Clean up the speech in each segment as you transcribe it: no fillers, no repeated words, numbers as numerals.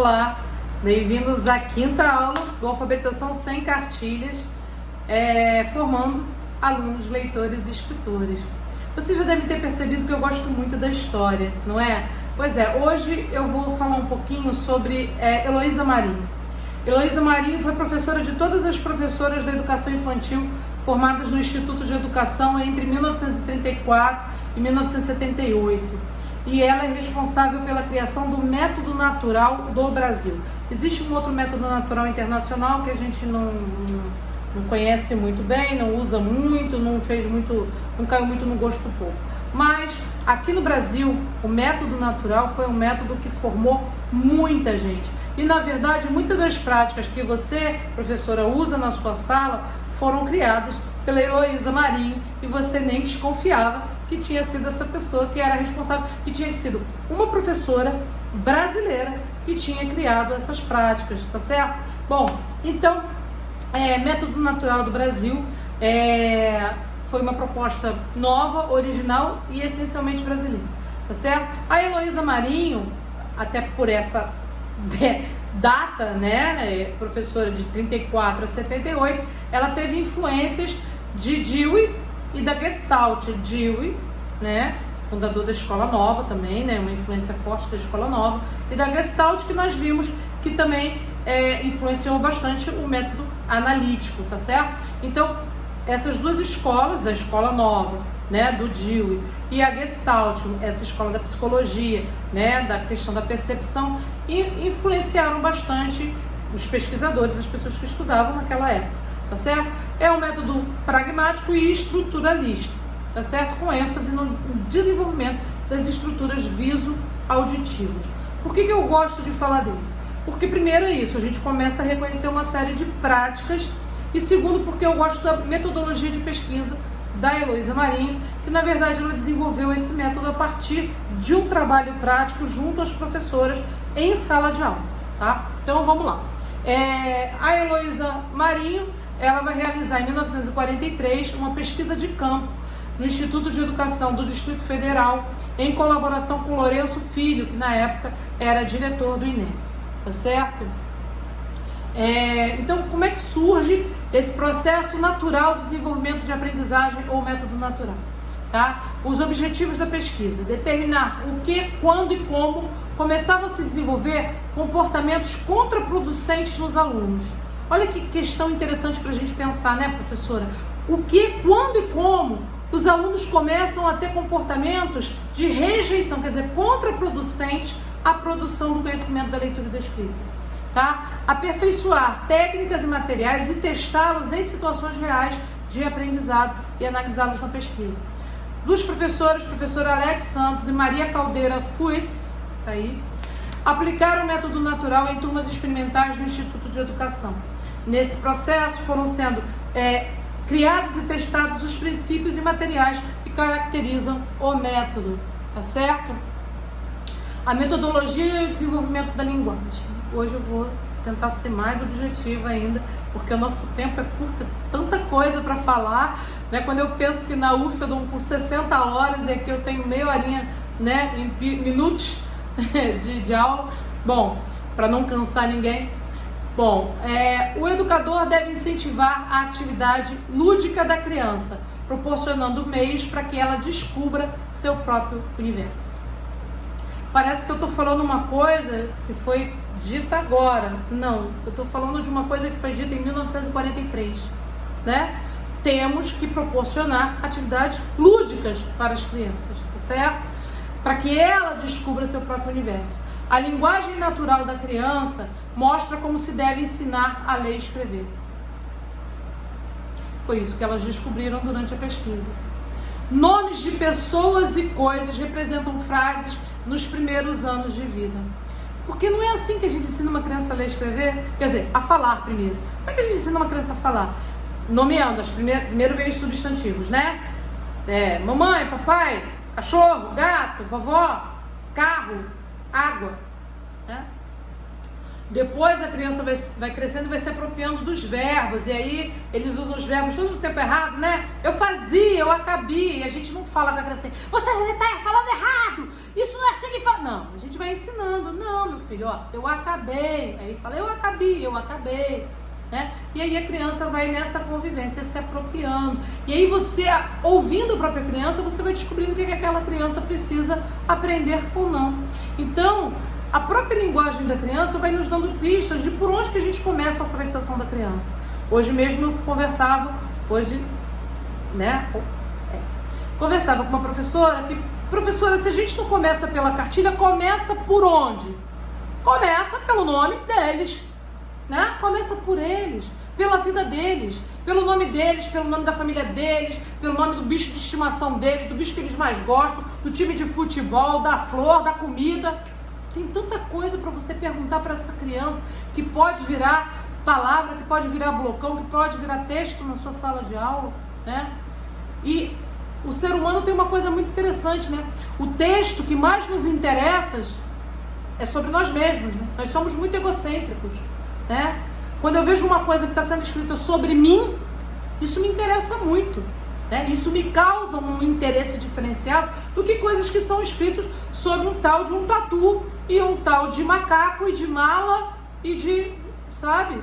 Olá, bem-vindos à quinta aula do Alfabetização Sem Cartilhas, formando alunos, leitores e escritores. Vocês já devem ter percebido que eu gosto muito da história, não é? Pois é, hoje eu vou falar um pouquinho sobre Heloísa Marinho. Heloísa Marinho foi professora de todas as professoras da educação infantil formadas no Instituto de Educação entre 1934 e 1978. E ela é responsável pela criação do método natural do Brasil. Existe um outro método natural internacional que a gente não conhece muito bem, não usa muito, não caiu muito no gosto do povo. Mas aqui no Brasil, o método natural foi um método que formou muita gente. E na verdade, muitas das práticas que você, professora, usa na sua sala foram criadas pela Heloísa Marinho e você nem desconfiava que tinha sido essa pessoa que era responsável, que tinha sido uma professora brasileira que tinha criado essas práticas, tá certo? Bom, então, Método Natural do Brasil foi uma proposta nova, original e essencialmente brasileira, tá certo? A Heloísa Marinho, até por essa data, né, professora de 34 a 78, ela teve influências de Dewey e da Gestalt. Dewey, né, fundador da Escola Nova também, né, uma influência forte da Escola Nova, e da Gestalt, que nós vimos que também influenciou bastante o método analítico, tá certo? Então, essas duas escolas, da Escola Nova, né, do Dewey, e a Gestalt, essa escola da psicologia, né, da questão da percepção, influenciaram bastante os pesquisadores, as pessoas que estudavam naquela época. Tá certo? É um método pragmático e estruturalista, tá certo? Com ênfase no desenvolvimento das estruturas viso-auditivas. Por que eu gosto de falar dele? Porque primeiro é isso, a gente começa a reconhecer uma série de práticas, e segundo porque eu gosto da metodologia de pesquisa da Heloísa Marinho, que na verdade ela desenvolveu esse método a partir de um trabalho prático junto às professoras em sala de aula, tá? Então vamos lá. A Heloísa Marinho, ela vai realizar em 1943 uma pesquisa de campo no Instituto de Educação do Distrito Federal, em colaboração com Lourenço Filho, que na época era diretor do INEP, tá certo? Então, como é que surge esse processo natural do desenvolvimento de aprendizagem ou método natural? Tá? Os objetivos da pesquisa: determinar o que, quando e como começavam a se desenvolver comportamentos contraproducentes nos alunos. Olha que questão interessante para a gente pensar, né, professora? O que, quando e como os alunos começam a ter comportamentos de rejeição, quer dizer, contraproducentes à produção do conhecimento da leitura e da escrita. Tá? Aperfeiçoar técnicas e materiais e testá-los em situações reais de aprendizado e analisá-los na pesquisa. Duas professoras, professora Alex Santos e Maria Caldeira Fuiz, tá aí, aplicaram o método natural em turmas experimentais no Instituto de Educação. Nesse processo foram sendo criados e testados os princípios e materiais que caracterizam o método, tá certo? A metodologia e o desenvolvimento da linguagem. Hoje eu vou tentar ser mais objetiva ainda, porque o nosso tempo é curto, tanta coisa para falar, né? Quando eu penso que na UF eu dou um curso 60 horas e aqui eu tenho meia horinha, né, em minutos de aula, bom, para não cansar ninguém. Bom, o educador deve incentivar a atividade lúdica da criança, proporcionando meios para que ela descubra seu próprio universo. Parece que eu estou falando uma coisa que foi dita agora. Não, eu estou falando de uma coisa que foi dita em 1943, né? Temos que proporcionar atividades lúdicas para as crianças, tá certo? Para que ela descubra seu próprio universo. A linguagem natural da criança mostra como se deve ensinar a ler e escrever. Foi isso que elas descobriram durante a pesquisa. Nomes de pessoas e coisas representam frases nos primeiros anos de vida. Porque não é assim que a gente ensina uma criança a ler e escrever? Quer dizer, a falar primeiro. Como é que a gente ensina uma criança a falar? Nomeando. Primeiro vem os substantivos, né? Mamãe, papai, cachorro, gato, vovó, carro, água, né? Depois a criança vai crescendo e vai se apropriando dos verbos. E aí eles usam os verbos todo o tempo errado, né? Eu fazia, eu acabei. E a gente não fala com a criança assim, você está falando errado. Isso não é assim que fala. Não, a gente vai ensinando. Não, meu filho, ó, eu acabei. Aí fala, eu acabei. Né? E aí a criança vai nessa convivência se apropriando. E aí você, ouvindo a própria criança, você vai descobrindo o que aquela criança precisa aprender ou não. Então, a própria linguagem da criança vai nos dando pistas de por onde que a gente começa a alfabetização da criança. Hoje mesmo eu conversava com uma professora que, professora, se a gente não começa pela cartilha, começa por onde? Começa pelo nome deles, né? Começa por eles, pela vida deles, pelo nome deles, pelo nome da família deles, pelo nome do bicho de estimação deles, do bicho que eles mais gostam, do time de futebol, da flor, da comida. Tem tanta coisa para você perguntar para essa criança que pode virar palavra, que pode virar blocão, que pode virar texto na sua sala de aula, né? E o ser humano tem uma coisa muito interessante, né? O texto que mais nos interessa é sobre nós mesmos, né? Nós somos muito egocêntricos, né? Quando eu vejo uma coisa que está sendo escrita sobre mim, isso me interessa muito. Isso me causa um interesse diferenciado do que coisas que são escritas sobre um tal de um tatu e um tal de macaco e de mala e de, sabe?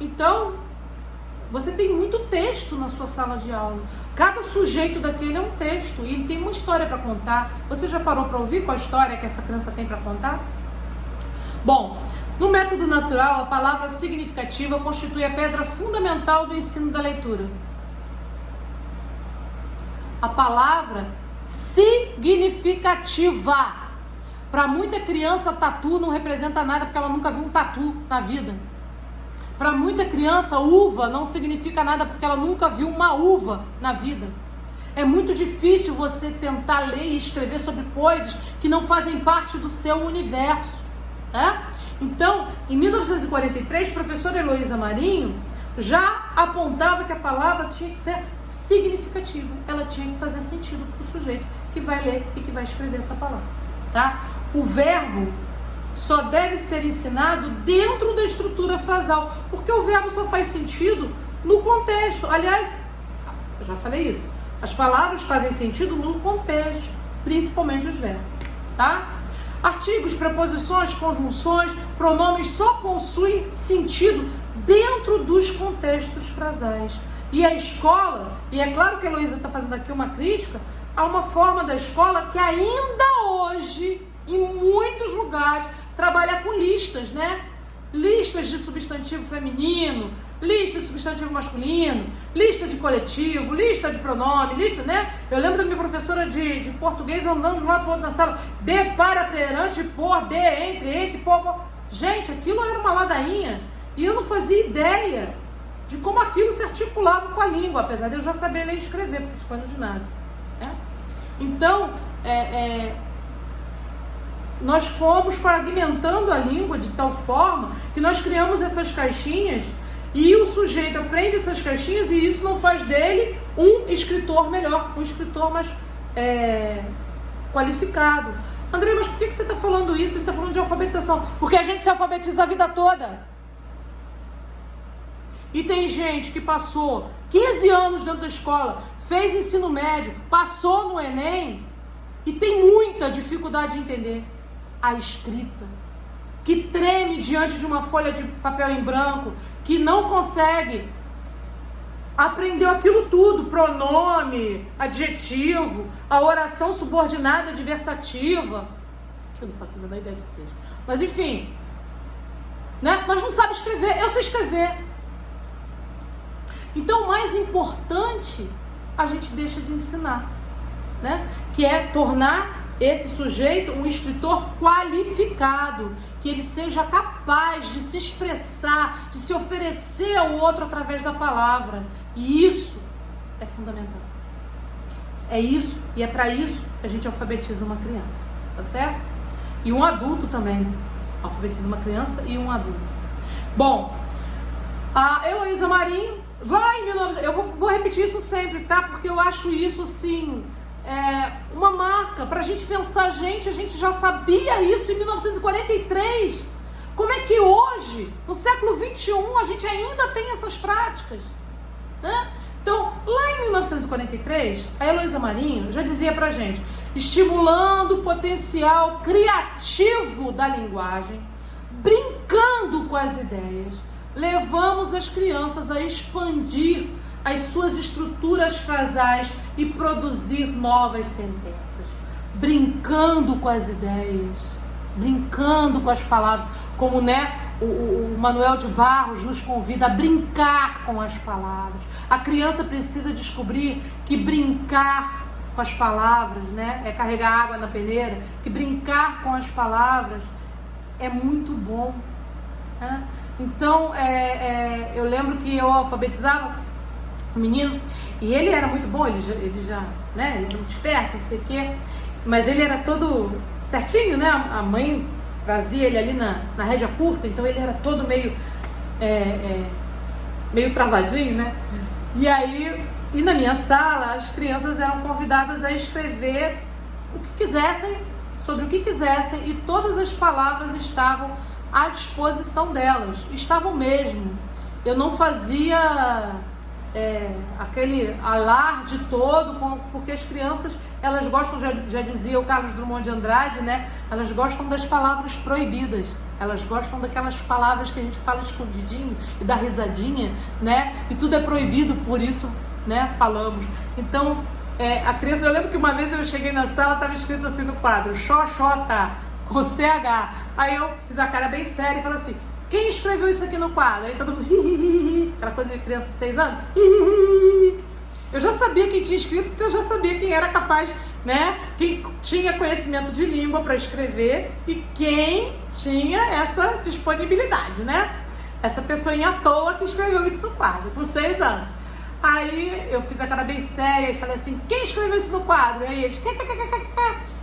Então, você tem muito texto na sua sala de aula. Cada sujeito daquele é um texto e ele tem uma história para contar. Você já parou para ouvir qual a história que essa criança tem para contar? Bom, no método natural, a palavra significativa constitui a pedra fundamental do ensino da leitura. A palavra significativa. Para muita criança, tatu não representa nada porque ela nunca viu um tatu na vida. Para muita criança, uva não significa nada porque ela nunca viu uma uva na vida. É muito difícil você tentar ler e escrever sobre coisas que não fazem parte do seu universo, né? Então, em 1943, a professora Heloísa Marinho já apontava que a palavra tinha que ser significativa. Ela tinha que fazer sentido para o sujeito que vai ler e que vai escrever essa palavra, tá? O verbo só deve ser ensinado dentro da estrutura frasal, porque o verbo só faz sentido no contexto. Aliás, eu já falei isso, as palavras fazem sentido no contexto, principalmente os verbos, tá? Artigos, preposições, conjunções, pronomes só possuem sentido dentro dos contextos frasais. E a escola, e é claro que a Heloísa está fazendo aqui uma crítica, a uma forma da escola que ainda hoje, em muitos lugares, trabalha com listas, né? Listas de substantivo feminino, lista de substantivo masculino, lista de coletivo, lista de pronome, lista, né? Eu lembro da minha professora de português andando de um lado para o outro na sala, de, para, perante, por, de, entre, por. Gente, aquilo era uma ladainha e eu não fazia ideia de como aquilo se articulava com a língua, apesar de eu já saber ler e escrever, porque isso foi no ginásio, né? Então, nós fomos fragmentando a língua de tal forma que nós criamos essas caixinhas e o sujeito aprende essas caixinhas e isso não faz dele um escritor melhor, um escritor mais qualificado. André, mas por que você está falando isso? Ele está falando de alfabetização. Porque a gente se alfabetiza a vida toda. E tem gente que passou 15 anos dentro da escola, fez ensino médio, passou no Enem e tem muita dificuldade de entender a escrita, que treme diante de uma folha de papel em branco, que não consegue, aprendeu aquilo tudo, pronome, adjetivo, a oração subordinada adversativa, eu não faço a menor ideia do que seja, mas enfim, né? Mas não sabe escrever. Eu sei escrever. Então o mais importante a gente deixa de ensinar, né? Que é tornar esse sujeito um escritor qualificado, que ele seja capaz de se expressar, de se oferecer ao outro através da palavra. E isso é fundamental. É isso, e é para isso que a gente alfabetiza uma criança, tá certo? E um adulto também, né? Alfabetiza uma criança e um adulto. Bom, a Heloísa Marinho, lá em 19... Eu vou repetir isso sempre, tá? Porque eu acho isso, assim... uma marca pra gente pensar, a gente já sabia isso em 1943, Como é que hoje, no século XXI, a gente ainda tem essas práticas? Né? Então, lá em 1943, a Heloísa Marinho já dizia pra gente, estimulando o potencial criativo da linguagem, brincando com as ideias, levamos as crianças a expandir as suas estruturas frasais e produzir novas sentenças, brincando com as ideias, brincando com as palavras, como o Manuel de Barros nos convida a brincar com as palavras. A criança precisa descobrir que brincar com as palavras, é carregar água na peneira, que brincar com as palavras é muito bom. Né? Então, eu lembro que eu alfabetizava o menino, e ele era muito bom, ele já ele era muito esperto, não sei o quê, mas ele era todo certinho, né? A mãe trazia ele ali na rédea curta, então ele era todo meio travadinho, né? E na minha sala, as crianças eram convidadas a escrever o que quisessem, sobre o que quisessem, e todas as palavras estavam à disposição delas, estavam mesmo. Eu não fazia aquele alarde todo, porque as crianças, elas gostam, já dizia o Carlos Drummond de Andrade, né? Elas gostam das palavras proibidas, elas gostam daquelas palavras que a gente fala escondidinho e dá risadinha, né? E tudo é proibido, por isso, né, falamos. Então, a criança, eu lembro que uma vez eu cheguei na sala, estava escrito assim no quadro, Xoxota, com CH. Aí eu fiz a cara bem séria e falei assim, quem escreveu isso aqui no quadro? Aí todo mundo, aquela coisa de criança de 6 anos, Eu já sabia quem tinha escrito, porque eu já sabia quem era capaz, né? Quem tinha conhecimento de língua para escrever e quem tinha essa disponibilidade, né? Essa pessoinha à toa que escreveu isso no quadro, com 6 anos. Aí eu fiz a cara bem séria e falei assim, quem escreveu isso no quadro? Aí eles,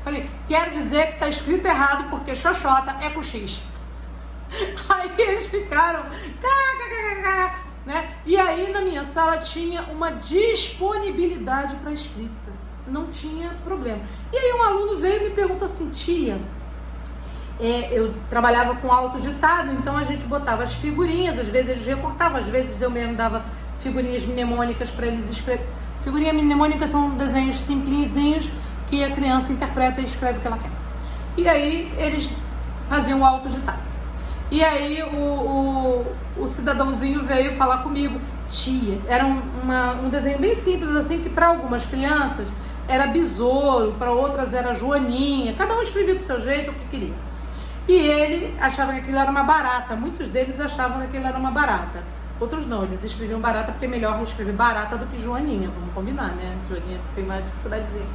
falei, quero dizer que tá escrito errado, porque Xoxota é com X. Aí eles ficaram, né? E aí na minha sala tinha uma disponibilidade para escrita, não tinha problema. E aí um aluno veio e me perguntou assim, tia, eu trabalhava com autoditado, então a gente botava as figurinhas, às vezes eles recortavam, às vezes eu mesmo dava figurinhas mnemônicas para eles escrever. Figurinha mnemônica são desenhos simplesinhos que a criança interpreta e escreve o que ela quer. E aí eles faziam o autoditado. E aí o cidadãozinho veio falar comigo, tia, era um desenho bem simples, assim, que para algumas crianças era besouro, para outras era joaninha, cada um escrevia do seu jeito o que queria. E ele achava que aquilo era uma barata, muitos deles achavam que aquilo era uma barata. Outros não, eles escreviam barata porque é melhor escrever barata do que joaninha, vamos combinar, né? Joaninha tem mais dificuldadezinha.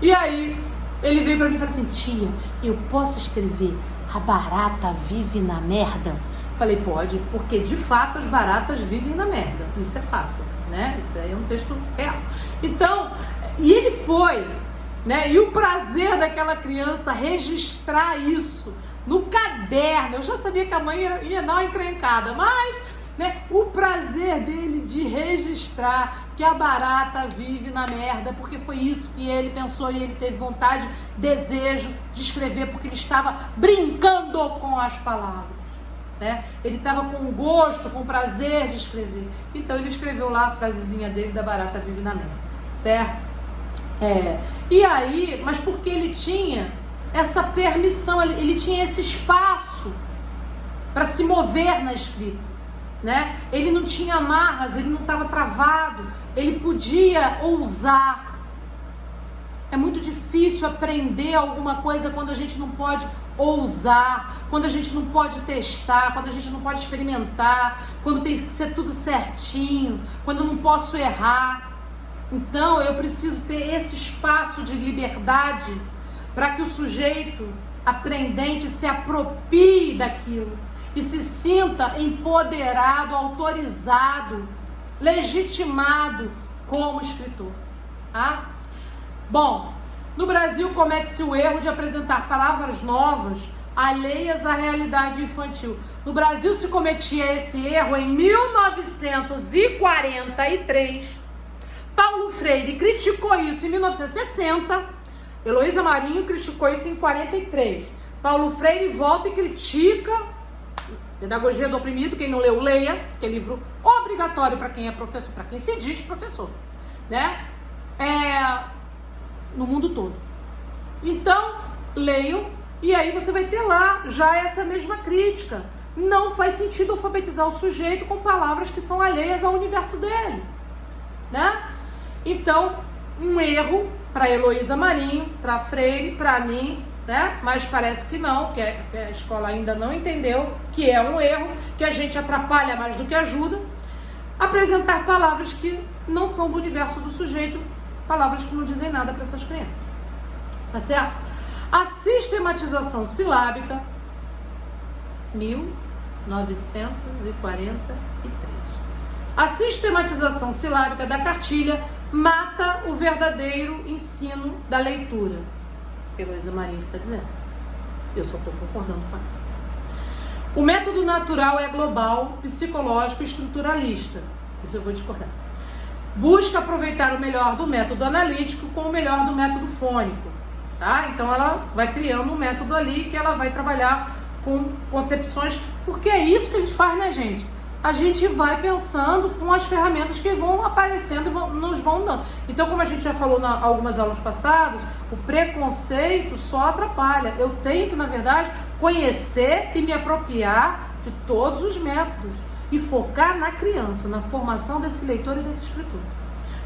E aí ele veio pra mim e falou assim, tia, eu posso escrever a barata vive na merda? Falei, pode, porque de fato as baratas vivem na merda, isso é fato, né? Isso aí é um texto real. Então, e ele foi, né? E o prazer daquela criança registrar isso no caderno, eu já sabia que a mãe ia dar uma encrencada, mas, né, o prazer dele de registrar que a barata vive na merda, porque foi isso que ele pensou e ele teve vontade, desejo de escrever, porque ele estava brincando com as palavras, né? Ele estava com gosto, com prazer de escrever. Então ele escreveu lá a frasezinha dele da barata vive na merda, certo? E aí, mas porque ele tinha essa permissão, ele tinha esse espaço para se mover na escrita, né? Ele não tinha amarras, ele não estava travado, ele podia ousar. É muito difícil aprender alguma coisa quando a gente não pode ousar, quando a gente não pode testar, quando a gente não pode experimentar, quando tem que ser tudo certinho, quando eu não posso errar. Então eu preciso ter esse espaço de liberdade para que o sujeito aprendente se aproprie daquilo e se sinta empoderado, autorizado, legitimado como escritor. Tá? Bom, no Brasil comete-se o erro de apresentar palavras novas alheias à realidade infantil. No Brasil se cometia esse erro em 1943. Paulo Freire criticou isso em 1960. Heloísa Marinho criticou isso em 43. Paulo Freire volta e critica Pedagogia do Oprimido, quem não leu, leia, que é livro obrigatório para quem é professor, para quem se diz professor, né? No mundo todo. Então, leiam, e aí você vai ter lá já essa mesma crítica. Não faz sentido alfabetizar o sujeito com palavras que são alheias ao universo dele, né? Então, um erro para Heloísa Marinho, para Freire, para mim, né? Mas parece que não, que a escola ainda não entendeu que é um erro, que a gente atrapalha mais do que ajuda. Apresentar palavras que não são do universo do sujeito, palavras que não dizem nada para essas crianças. Tá certo? A sistematização silábica, 1943. A sistematização silábica da cartilha mata o verdadeiro ensino da leitura. Heloísa Marinho está dizendo. Eu só estou concordando com ela. O método natural é global, psicológico e estruturalista. Isso eu vou discordar. Busca aproveitar o melhor do método analítico com o melhor do método fônico. Tá? Então ela vai criando um método ali que ela vai trabalhar com concepções, porque é isso que a gente faz, né, gente? A gente vai pensando com as ferramentas que vão aparecendo e nos vão dando. Então, como a gente já falou em algumas aulas passadas, o preconceito só atrapalha. Eu tenho que, na verdade, conhecer e me apropriar de todos os métodos e focar na criança, na formação desse leitor e desse escritor.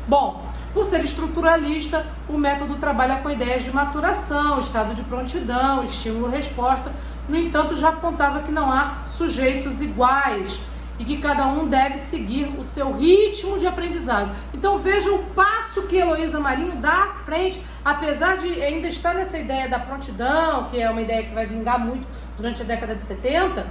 Bom, por ser estruturalista, o método trabalha com ideias de maturação, estado de prontidão, estímulo-resposta. No entanto, já apontava que não há sujeitos iguais e que cada um deve seguir o seu ritmo de aprendizado. Então veja o passo que Heloísa Marinho dá à frente, apesar de ainda estar nessa ideia da prontidão, que é uma ideia que vai vingar muito durante a década de 70,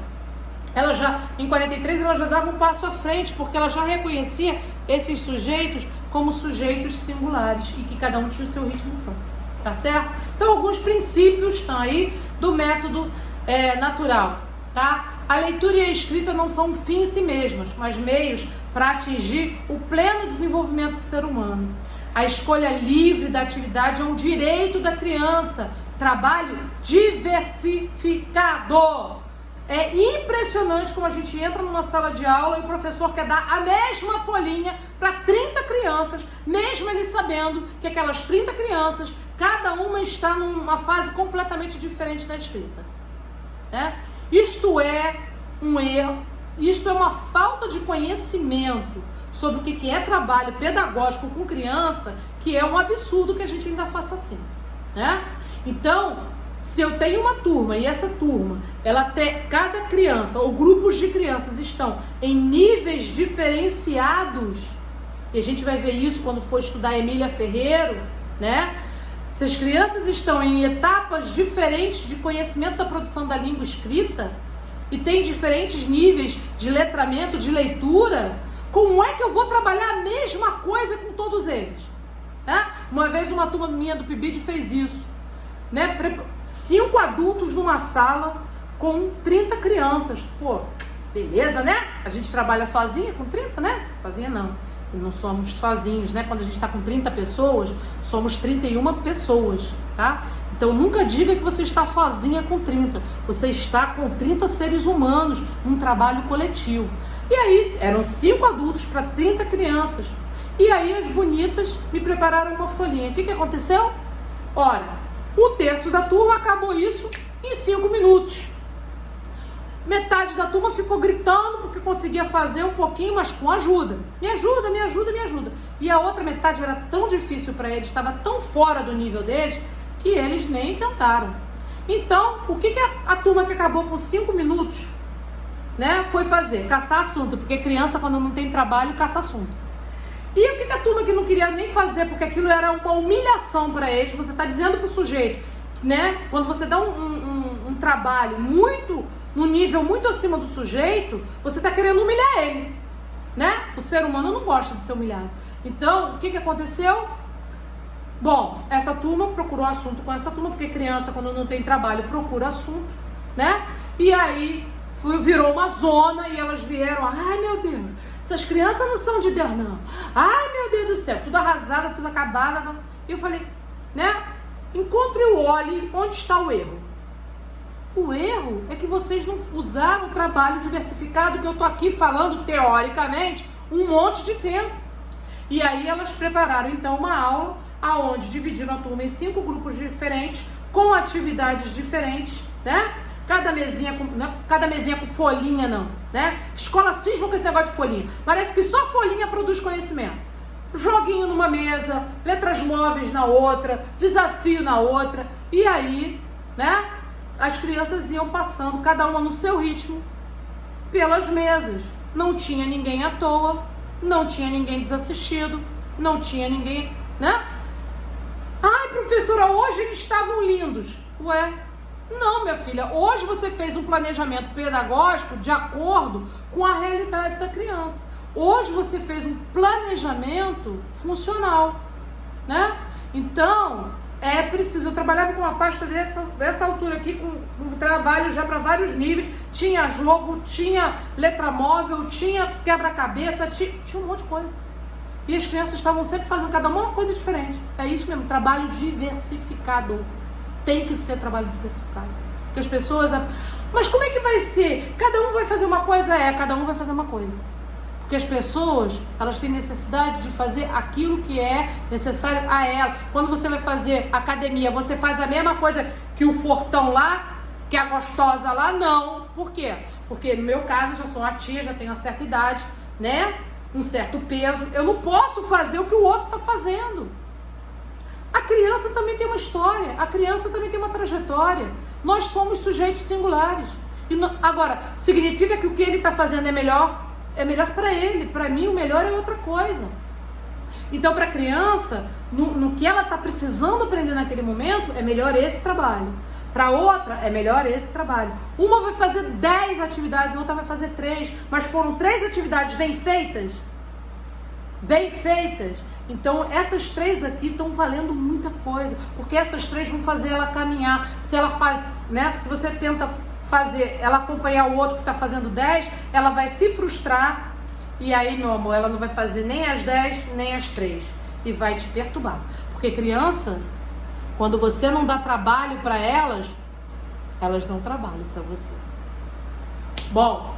ela já, em 43, ela já dava um passo à frente, porque ela já reconhecia esses sujeitos como sujeitos singulares e que cada um tinha o seu ritmo próprio, tá certo? Então alguns princípios estão aí do método natural, tá? A leitura e a escrita não são um fim em si mesmas, mas meios para atingir o pleno desenvolvimento do ser humano. A escolha livre da atividade é um direito da criança. Trabalho diversificado. É impressionante como a gente entra numa sala de aula e o professor quer dar a mesma folhinha para 30 crianças, mesmo ele sabendo que aquelas 30 crianças, cada uma está numa fase completamente diferente da escrita. Isto é um erro, isto é uma falta de conhecimento sobre o que é trabalho pedagógico com criança, que é um absurdo que a gente ainda faça assim, né? Então, se eu tenho uma turma e essa turma, cada criança ou grupos de crianças estão em níveis diferenciados, e a gente vai ver isso quando for estudar Emília Ferreiro, né? Se as crianças estão em etapas diferentes de conhecimento da produção da língua escrita e tem diferentes níveis de letramento, de leitura, como é que eu vou trabalhar a mesma coisa com todos eles? Uma vez uma turma minha do PIBID fez isso, né? 5 adultos numa sala com 30 crianças. Pô, beleza, né? A gente trabalha sozinha com 30, né? Sozinha não. Não somos sozinhos, né? Quando a gente está com 30 pessoas, somos 31 pessoas, tá? Então nunca diga que você está sozinha com 30. Você está com 30 seres humanos, um trabalho coletivo. E aí, eram 5 adultos para 30 crianças. E aí as bonitas me prepararam uma folhinha. O que aconteceu? Ora, 1/3 da turma acabou isso em 5 minutos. Metade da turma ficou gritando porque conseguia fazer um pouquinho, mas com ajuda. Me ajuda, me ajuda, me ajuda. E a outra metade era tão difícil para eles, estava tão fora do nível deles, que eles nem tentaram. Então, o que a turma que acabou com 5 minutos, né, foi fazer? Caçar assunto, porque criança, quando não tem trabalho, caça assunto. E o que a turma que não queria nem fazer, porque aquilo era uma humilhação para eles, você está dizendo para o sujeito, né, quando você dá um trabalho muito, num nível muito acima do sujeito, você está querendo humilhar ele, né? O ser humano não gosta de ser humilhado. Então, o que aconteceu? Bom, essa turma procurou assunto com essa turma, porque criança, quando não tem trabalho, procura assunto, né? E aí virou uma zona e elas vieram, ai meu Deus, essas crianças não são de Deus não, ai meu Deus do céu, tudo arrasada, tudo acabada. E eu falei, né, encontre o olhe onde está o erro. O erro é que vocês não usaram o trabalho diversificado que eu tô aqui falando, teoricamente, um monte de tempo. E aí elas prepararam, então, uma aula aonde dividiram a turma em 5 grupos diferentes, com atividades diferentes, né? Cada mesinha com folhinha, não, né? Escola cisma com esse negócio de folhinha. Parece que só folhinha produz conhecimento. Joguinho numa mesa, letras móveis na outra, desafio na outra. E aí, né? As crianças iam passando, cada uma no seu ritmo, pelas mesas. Não tinha ninguém à toa, não tinha ninguém desassistido, não tinha ninguém, né? Ai, professora, hoje eles estavam lindos. Ué, não, minha filha, hoje você fez um planejamento pedagógico de acordo com a realidade da criança. Hoje você fez um planejamento funcional, né? Então, é preciso. Eu trabalhava com uma pasta dessa altura aqui, com um trabalho já para vários níveis. Tinha jogo, tinha letra móvel, tinha quebra-cabeça, tinha um monte de coisa. E as crianças estavam sempre fazendo cada uma coisa diferente. É isso mesmo, trabalho diversificado. Tem que ser trabalho diversificado. Porque as pessoas... Mas como é que vai ser? Cada um vai fazer uma coisa? Cada um vai fazer uma coisa. Porque as pessoas, elas têm necessidade de fazer aquilo que é necessário a ela. Quando você vai fazer academia, você faz a mesma coisa que o fortão lá, que a gostosa lá? Não. Por quê? Porque no meu caso, eu já sou uma tia, já tenho uma certa idade, né? Um certo peso. Eu não posso fazer o que o outro está fazendo. A criança também tem uma história. A criança também tem uma trajetória. Nós somos sujeitos singulares. E não, agora, significa que o que ele está fazendo é melhor? É melhor para ele. Para mim, o melhor é outra coisa. Então, para a criança, no que ela está precisando aprender naquele momento, é melhor esse trabalho. Para outra, é melhor esse trabalho. Uma vai fazer 10 atividades, a outra vai fazer 3. Mas foram 3 atividades bem feitas? Bem feitas. Então, essas 3 aqui estão valendo muita coisa. Porque essas 3 vão fazer ela caminhar. Se ela faz, né? Se você tenta fazer, ela acompanhar o outro que está fazendo 10, ela vai se frustrar. E aí, meu amor, ela não vai fazer nem as 10, nem as 3. E vai te perturbar. Porque criança... Quando você não dá trabalho para elas, elas dão trabalho para você. Bom,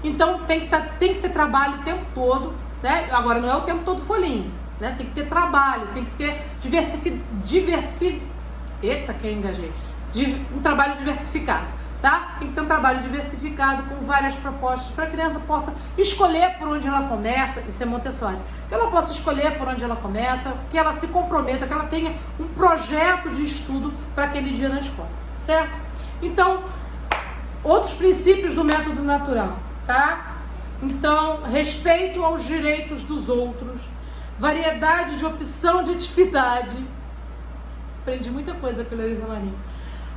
então tem que ter trabalho o tempo todo, né? Agora não é o tempo todo folhinha, né? Tem que ter trabalho, tem que ter um trabalho diversificado, tá? Tem que ter um trabalho diversificado com várias propostas para a criança possa escolher por onde ela começa. Isso é Montessori. Que ela possa escolher por onde ela começa, que ela se comprometa, que ela tenha um projeto de estudo para aquele dia na escola, certo? Então, outros princípios do método natural, tá? Então, respeito aos direitos dos outros, variedade de opção de atividade. Aprendi muita coisa pela Elisa Marinho.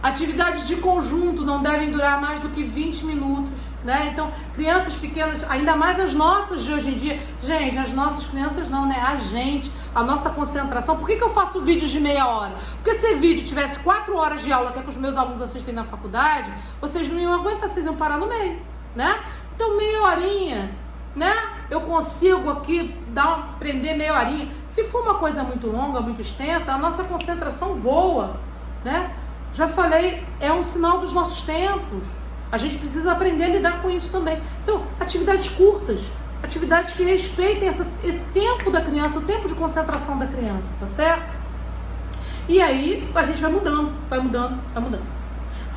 Atividades de conjunto não devem durar mais do que 20 minutos, né? Então, crianças pequenas, ainda mais as nossas de hoje em dia. Gente, as nossas crianças não, né? A nossa concentração. Por que eu faço vídeos de meia hora? Porque se esse vídeo tivesse 4 horas de aula, que é que os meus alunos assistem na faculdade, vocês não iam aguentar, vocês iam parar no meio, né? Então, meia horinha, né? Eu consigo aqui prender meia horinha. Se for uma coisa muito longa, muito extensa, a nossa concentração voa, né? Já falei, é um sinal dos nossos tempos. A gente precisa aprender a lidar com isso também. Então, atividades curtas, atividades que respeitem esse tempo da criança, o tempo de concentração da criança, tá certo? E aí, a gente vai mudando.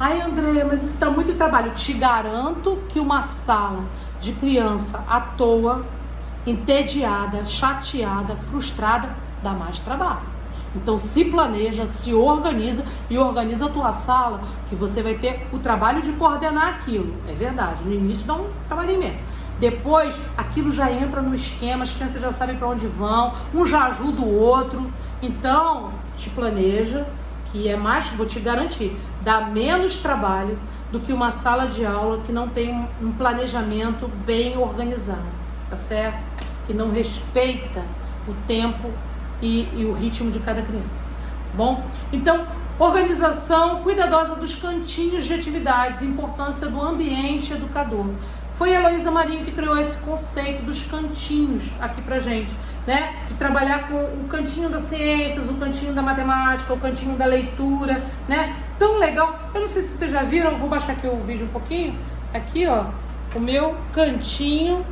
Ai, André, mas isso dá muito trabalho. Te garanto que uma sala de criança à toa, entediada, chateada, frustrada, dá mais trabalho. Então se planeja, se organiza e organiza a tua sala, que você vai ter o trabalho de coordenar aquilo. É verdade, no início dá um trabalhinho mesmo. Depois aquilo já entra no esquema, as crianças já sabem para onde vão, um já ajuda o outro. Então te planeja, que é mais, vou te garantir, dá menos trabalho do que uma sala de aula que não tem um planejamento bem organizado, tá certo? Que não respeita o tempo e o ritmo de cada criança. Bom, então, organização cuidadosa dos cantinhos de atividades, importância do ambiente educador. Foi a Heloísa Marinho que criou esse conceito dos cantinhos aqui pra gente, né? De trabalhar com o cantinho das ciências, o cantinho da matemática, o cantinho da leitura, né? Tão legal. Eu não sei se vocês já viram, vou baixar aqui o vídeo um pouquinho. Aqui, ó, o meu cantinho,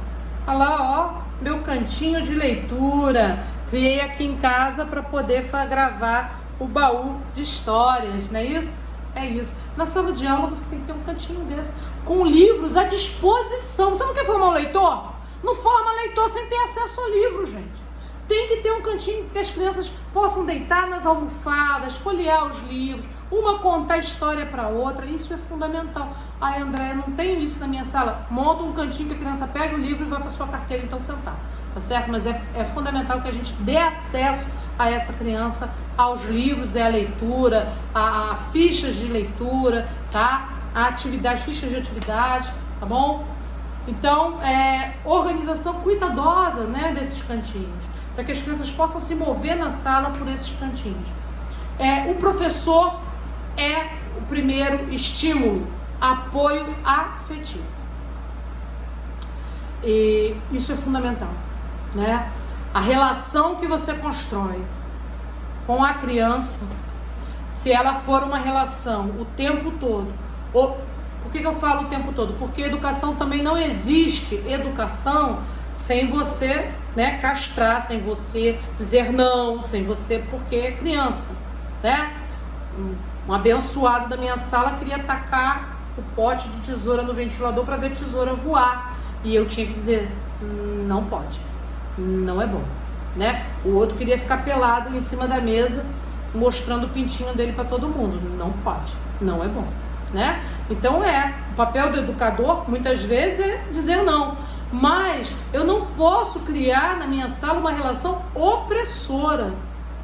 olha lá, ó, meu cantinho de leitura. Criei aqui em casa para poder gravar o baú de histórias, não é isso? É isso. Na sala de aula você tem que ter um cantinho desse, com livros à disposição. Você não quer formar um leitor? Não forma leitor sem ter acesso a livro, gente. Tem que ter um cantinho que as crianças possam deitar nas almofadas, folhear os livros, uma contar história para outra. Isso é fundamental. Ai, André, não tenho isso na minha sala. Monta um cantinho que a criança pega o livro e vai para sua carteira então sentar. Tá certo? Mas é fundamental que a gente dê acesso a essa criança aos livros, à leitura, a fichas de leitura, tá? A atividade, fichas de atividade, tá bom? Então, organização cuidadosa, né, desses cantinhos, para que as crianças possam se mover na sala por esses cantinhos. O professor é o primeiro estímulo, apoio afetivo. E isso é fundamental, né? A relação que você constrói com a criança, se ela for uma relação o tempo todo, por que eu falo o tempo todo? Porque educação também não existe educação sem você, né, castrar, sem você dizer não, sem você, porque é criança, né? Um abençoado da minha sala queria tacar o pote de tesoura no ventilador para ver a tesoura voar, e eu tinha que dizer, não pode, não é bom, né? O outro queria ficar pelado em cima da mesa, mostrando o pintinho dele para todo mundo, não pode, não é bom, né? Então o papel do educador muitas vezes é dizer não, mas eu não posso criar na minha sala uma relação opressora,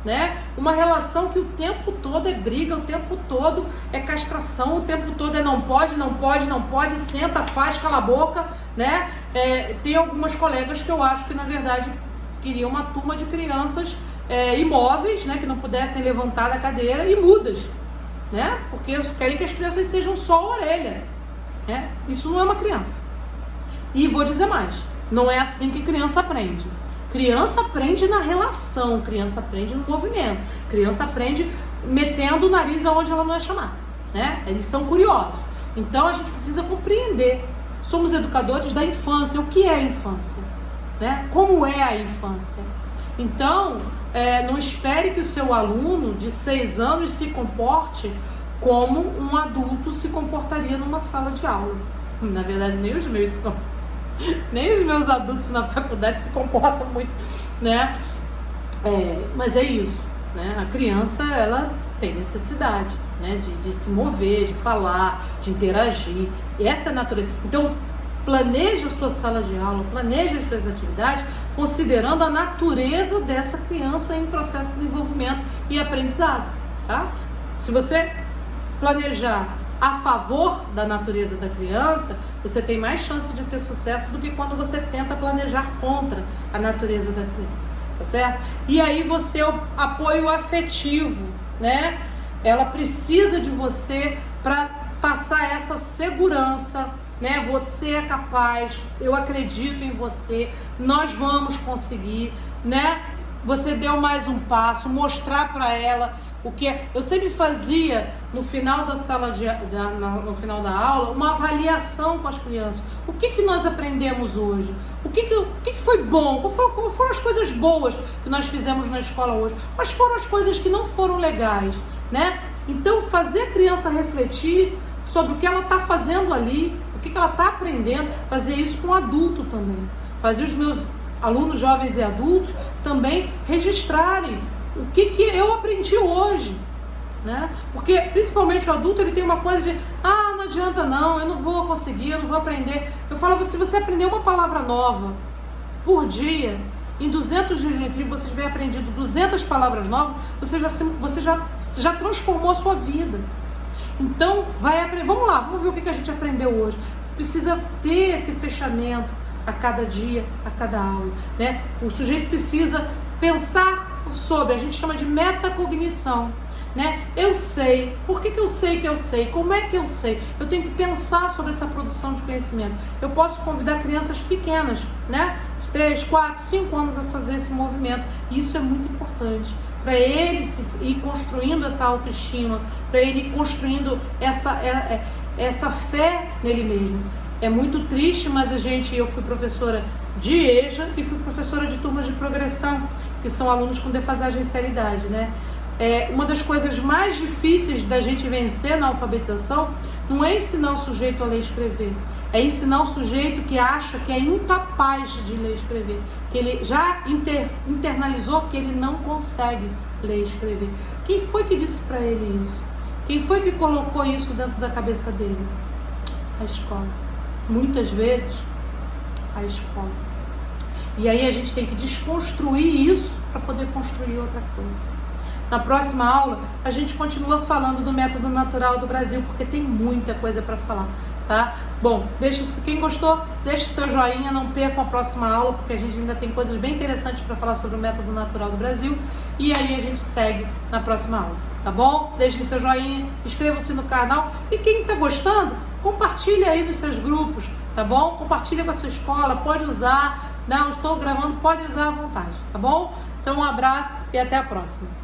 né? Uma relação que o tempo todo é briga, o tempo todo é castração, o tempo todo é não pode, não pode, não pode, senta, faz, cala a boca, né? Tem algumas colegas que eu acho que na verdade queriam uma turma de crianças imóveis, né? Que não pudessem levantar da cadeira e mudas, né? Porque querem que as crianças sejam só a orelha, né? Isso não é uma criança. E vou dizer mais, não é assim que criança aprende. Criança aprende na relação, criança aprende no movimento, criança aprende metendo o nariz aonde ela não é chamada, né? Eles são curiosos. Então a gente precisa compreender. Somos educadores da infância. O que é a infância, né? Como é a infância? Então, não espere que o seu aluno de 6 anos se comporte como um adulto se comportaria numa sala de aula. Na verdade, nem os meus adultos na faculdade se comportam muito, né? Mas é isso, né? A criança, ela tem necessidade, né? De se mover, de falar, de interagir. E essa é a natureza. Então, planeje a sua sala de aula, planeje as suas atividades, considerando a natureza dessa criança em processo de desenvolvimento e aprendizado, tá? Se você planejar a favor da natureza da criança, você tem mais chance de ter sucesso do que quando você tenta planejar contra a natureza da criança, tá certo? E aí você, o apoio afetivo, né? Ela precisa de você para passar essa segurança, né? Você é capaz, eu acredito em você, nós vamos conseguir, né? Você deu mais um passo, mostrar para ela o que eu sempre fazia no final da no final da aula, uma avaliação com as crianças. O que nós aprendemos hoje? O que foi bom? Qual foram as coisas boas que nós fizemos na escola hoje? Quais foram as coisas que não foram legais, né? Então, fazer a criança refletir sobre o que ela está fazendo ali, o que ela está aprendendo, fazer isso com o adulto também. Fazer os meus alunos jovens e adultos também registrarem o que eu aprendi hoje, né? Porque principalmente o adulto, ele tem uma coisa de não adianta não, eu não vou conseguir, eu não vou aprender. Eu falo, se você aprender uma palavra nova por dia, em 200 dias de retiro, você tiver aprendido 200 palavras novas, você já transformou a sua vida. Então, vamos lá, vamos ver o que a gente aprendeu hoje. Precisa ter esse fechamento a cada dia, a cada aula, né? O sujeito precisa pensar sobre, a gente chama de metacognição. né? Eu sei. Por que eu sei que eu sei? Como é que eu sei? Eu tenho que pensar sobre essa produção de conhecimento. Eu posso convidar crianças pequenas, né? 3, 4, 5 anos a fazer esse movimento. Isso é muito importante para ele ir construindo essa autoestima, para ele ir construindo essa fé nele mesmo. É muito triste, mas eu fui professora de EJA e fui professora de turmas de progressão, que são alunos com defasagem e seriedade, né? Uma das coisas mais difíceis da gente vencer na alfabetização não é ensinar o sujeito a ler e escrever, é ensinar o sujeito que acha que é incapaz de ler e escrever, que ele já internalizou que ele não consegue ler e escrever. Quem foi que disse para ele isso? Quem foi que colocou isso dentro da cabeça dele? A escola. Muitas vezes, a escola. E aí a gente tem que desconstruir isso para poder construir outra coisa. Na próxima aula, a gente continua falando do método natural do Brasil, porque tem muita coisa para falar, tá? Bom, quem gostou, deixe seu joinha, não percam a próxima aula, porque a gente ainda tem coisas bem interessantes para falar sobre o método natural do Brasil. E aí a gente segue na próxima aula, tá bom? Deixem seu joinha, inscrevam-se no canal e quem está gostando, compartilha aí nos seus grupos, tá bom? Compartilha com a sua escola, pode usar, não estou gravando, pode usar à vontade, tá bom? Então um abraço e até a próxima.